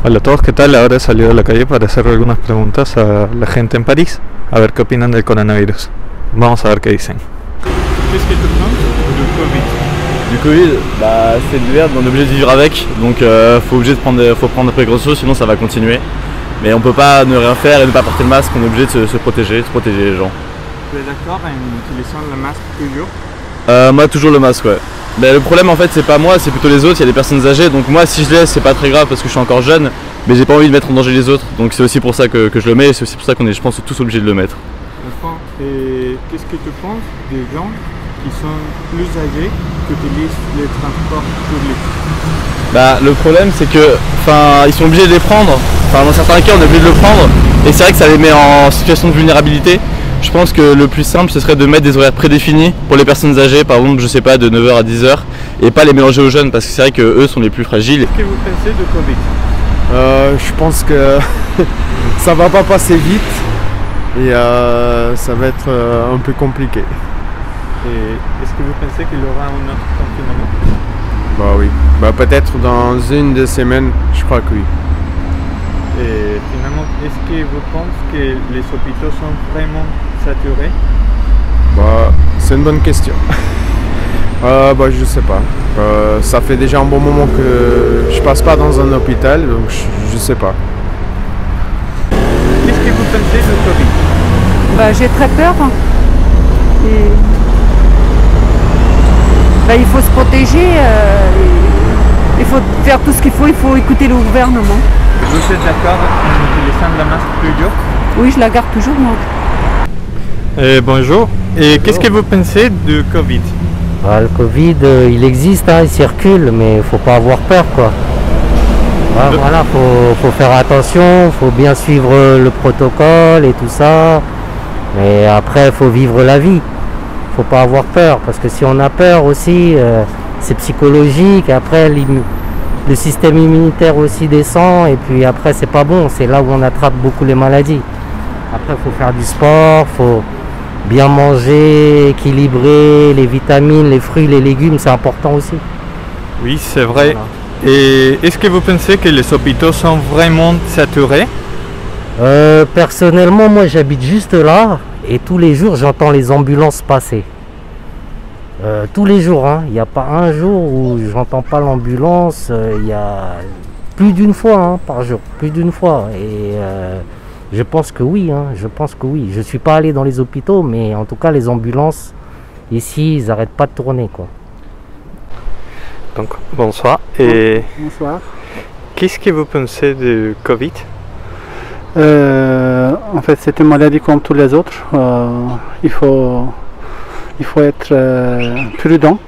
Hola a todos, ¿qué tal? Ahora he salido a la calle para hacer algunas preguntas a la gente en París, a ver qué opinan del coronavirus. Vamos a ver qué dicen. Qu'est-ce que tu penses du Covid? Du Covid, bah, c'est une merde, on est obligé de vivre avec, donc faut prendre des précautions, sinon ça va continuer. Mais on peut pas ne rien faire et ne pas porter le masque, on est obligé de se protéger les gens. Tu es d'accord en utilisant le masque toujours? Moi toujours le masque, ouais. Mais le problème en fait c'est pas moi, c'est plutôt les autres, il y a des personnes âgées, donc moi si je laisse c'est pas très grave parce que je suis encore jeune, mais j'ai pas envie de mettre en danger les autres, donc c'est aussi pour ça que je le mets et c'est aussi pour ça qu'on est je pense tous obligés de le mettre. D'accord. Et qu'est-ce que tu penses des gens qui sont plus âgés qui utilisent les transports publics? Bah le problème c'est que ils sont obligés de les prendre, dans certains cas on est obligé de le prendre et c'est vrai que ça les met en situation de vulnérabilité. Je pense que le plus simple ce serait de mettre des horaires prédéfinis pour les personnes âgées, par exemple je sais pas de 9h à 10h et pas les mélanger aux jeunes parce que c'est vrai qu'eux sont les plus fragiles. Qu'est-ce que vous pensez de Covid? Je pense que ça va pas passer vite et ça va être un peu compliqué. Et est-ce que vous pensez qu'il y aura un autre confinement? Bah oui, bah peut-être dans 1-2 semaines, je crois que oui. Et finalement, est-ce que vous pensez que les hôpitaux sont vraiment saturés? Bah c'est une bonne question. Bah je sais pas. Ça fait déjà un bon moment que je passe pas dans un hôpital, donc je sais pas. Qu'est-ce que vous pensez du Covid? Bah, j'ai très peur. Et... bah, il faut se protéger, il faut faire tout ce qu'il faut écouter le gouvernement. Vous êtes d'accord en utilisant la masque toujours? Oui, je la garde toujours moi. Bonjour. Et qu'est-ce que vous pensez du Covid? Bah, le Covid, il existe, hein, il circule, mais il faut pas avoir peur, quoi. Voilà, faut faire attention, faut bien suivre le protocole et tout ça. Mais après, il faut vivre la vie. Faut pas avoir peur, parce que si on a peur aussi, c'est psychologique. Après, le système immunitaire aussi descend, et puis après, c'est pas bon. C'est là où on attrape beaucoup les maladies. Après, il faut faire du sport, faut bien manger, équilibrer, les vitamines, les fruits, les légumes, c'est important aussi. Oui, c'est vrai. Voilà. Et est-ce que vous pensez que les hôpitaux sont vraiment saturés? Personnellement, moi j'habite juste là et tous les jours j'entends les ambulances passer. Tous les jours, hein. Il n'y a pas un jour où j'entends pas l'ambulance. Il y a plus d'une fois, hein, par jour, plus d'une fois. Et je pense que oui, hein, je pense que oui. Je suis pas allé dans les hôpitaux, mais en tout cas les ambulances ici, ils n'arrêtent pas de tourner, quoi. Donc, bonsoir. Et Bonsoir. qu'est-ce que vous pensez du Covid? En fait, c'est une maladie comme tous les autres. Il faut être prudent.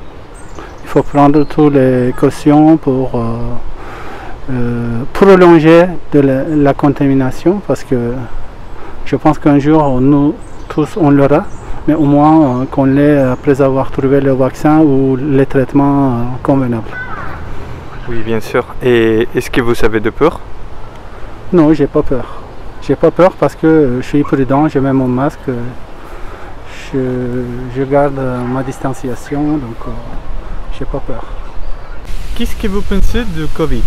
Il faut prendre toutes les cautions pour prolonger la contamination, parce que je pense qu'un jour, nous tous, on l'aura, mais au moins qu'on l'ait après avoir trouvé le vaccin ou les traitements convenables. Oui, bien sûr. Et est-ce que vous avez de peur? Non, j'ai pas peur. J'ai pas peur parce que je suis prudent, je mets mon masque, je garde ma distanciation, donc j'ai pas peur. Qu'est-ce que vous pensez du Covid?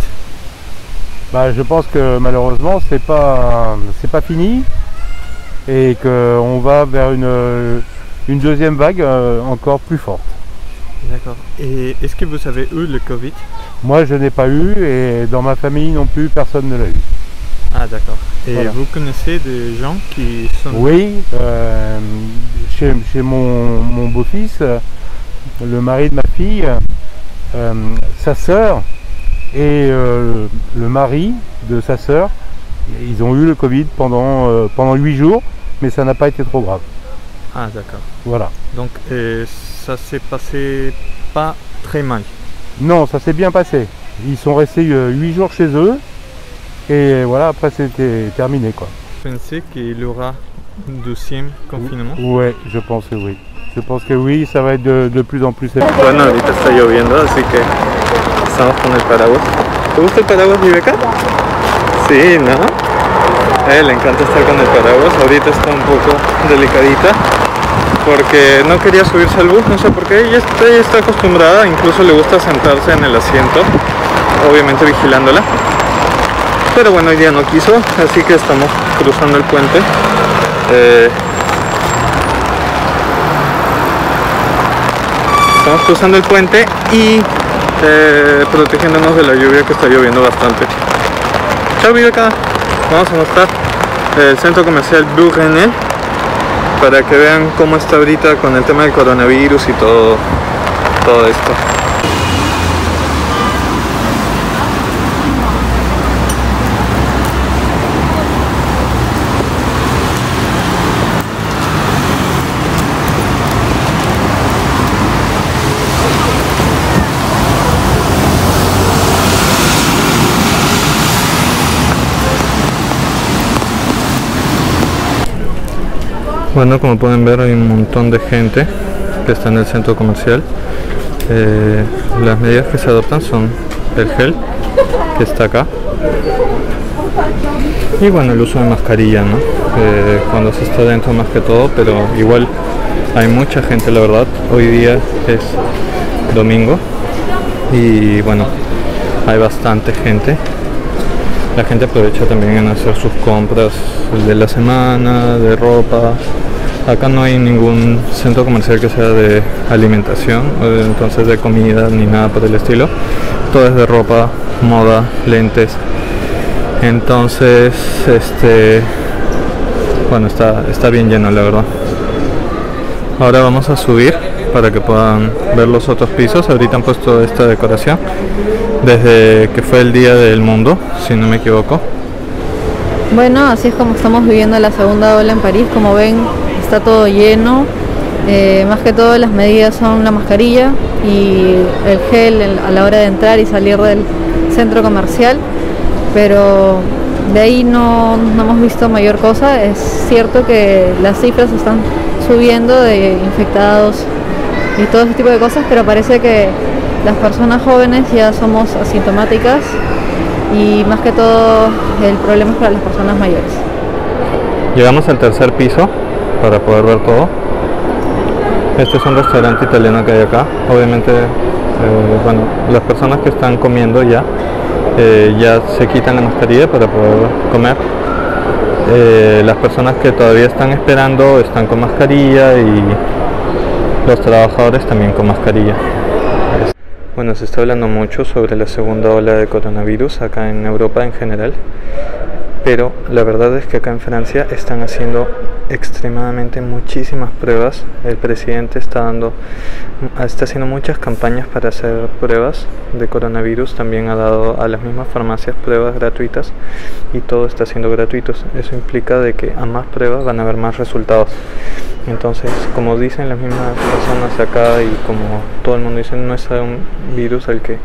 Bah, je pense que malheureusement c'est pas fini et qu'on va vers une deuxième vague encore plus forte. D'accord. Et est-ce que vous avez eu le Covid? Moi je n'ai pas eu et dans ma famille non plus personne ne l'a eu. Ah d'accord. Et voilà. vous connaissez des gens qui sont... Oui, chez mon beau-fils, le mari de ma fille, sa sœur et le mari de sa sœur, ils ont eu le Covid pendant 8 jours, mais ça n'a pas été trop grave. Ah d'accord. Voilà. Donc ça s'est passé pas très mal? Non, ça s'est bien passé. Ils sont restés 8 jours chez eux et voilà, après c'était terminé, quoi. Vous pensez qu'il y aura un deuxième confinement? Ouais, je pense que oui. Je pense que oui, ça va être de plus en plus. Bueno, ahorita está lloviendo, así que estamos con el paraguas. ¿Te gusta el paraguas, Viveca? Sí, ¿no? Le encanta estar con el paraguas. Ahorita está un poco delicadita porque no quería subirse al bus, no sé por qué. Ella está acostumbrada, incluso le gusta sentarse en el asiento, obviamente vigilándola. Pero bueno, hoy día no quiso, así que estamos cruzando el puente. Estamos cruzando el puente y protegiéndonos de la lluvia, que está lloviendo bastante. Chao, vive acá. Vamos a mostrar el centro comercial Blue René para que vean cómo está ahorita con el tema del coronavirus y todo esto. Bueno, como pueden ver, hay un montón de gente que está en el centro comercial. Las medidas que se adoptan son el gel, que está acá, y bueno, el uso de mascarilla, ¿no? Cuando se está dentro más que todo, pero igual hay mucha gente, la verdad. Hoy día es domingo y bueno, hay bastante gente. La gente aprovecha también en hacer sus compras de la semana, de ropa. Acá no hay ningún centro comercial que sea de alimentación, entonces de comida ni nada por el estilo. Todo es de ropa, moda, lentes. Entonces, bueno, está bien lleno, la verdad. Ahora vamos a subir para que puedan ver los otros pisos. Ahorita han puesto esta decoración desde que fue el Día del Mundo, si no me equivoco. Bueno, así es como estamos viviendo la segunda ola en París. Como ven, está todo lleno. Más que todo las medidas son la mascarilla y el gel a la hora de entrar y salir del centro comercial, pero de ahí no hemos visto mayor cosa. Es cierto que las cifras están subiendo de infectados y todo ese tipo de cosas, pero parece que las personas jóvenes ya somos asintomáticas y más que todo el problema es para las personas mayores. Llegamos al tercer piso para poder ver todo. Este es un restaurante italiano que hay acá. Obviamente, bueno, las personas que están comiendo ya se quitan la mascarilla para poder comer. Las personas que todavía están esperando están con mascarilla y los trabajadores también con mascarilla. Bueno, se está hablando mucho sobre la segunda ola de coronavirus acá en Europa en general, pero la verdad es que acá en Francia están haciendo extremadamente muchísimas pruebas. El presidente está haciendo muchas campañas para hacer pruebas de coronavirus. También ha dado a las mismas farmacias pruebas gratuitas y todo está siendo gratuito. Eso implica de que a más pruebas van a haber más resultados. Entonces, como dicen las mismas personas acá y como todo el mundo dice, no es un virus al que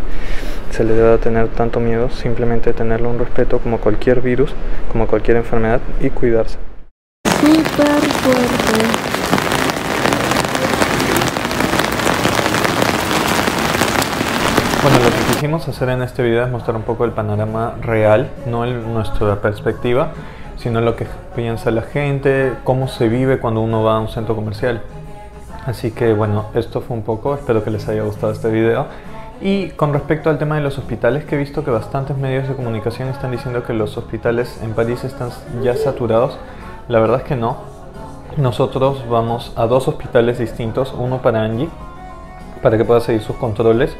se le debe tener tanto miedo, simplemente tenerle un respeto como cualquier virus, como cualquier enfermedad, y cuidarse. Súper fuerte. Bueno, lo que quisimos hacer en este video es mostrar un poco el panorama real, no nuestra perspectiva, sino lo que piensa la gente, cómo se vive cuando uno va a un centro comercial. Así que bueno, esto fue un poco, espero que les haya gustado este video. Y con respecto al tema de los hospitales, que he visto que bastantes medios de comunicación están diciendo que los hospitales en París están ya saturados, la verdad es que no. Nosotros vamos a 2 hospitales distintos, uno para Angie, para que pueda seguir sus controles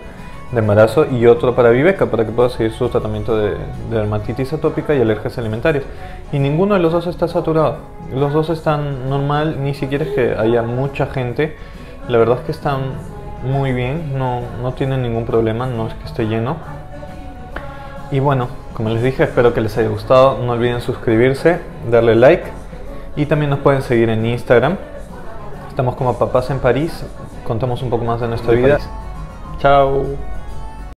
de embarazo, y otro para Viveca, para que pueda seguir su tratamiento de dermatitis atópica y alergias alimentarias. Y ninguno de los dos está saturado, los dos están normal, ni siquiera es que haya mucha gente. La verdad es que están muy bien, no tienen ningún problema, no es que esté lleno. Y bueno, como les dije, espero que les haya gustado. No olviden suscribirse, darle like, y también nos pueden seguir en Instagram. Estamos como Papás en París, contamos un poco más de nuestra vida. Chao.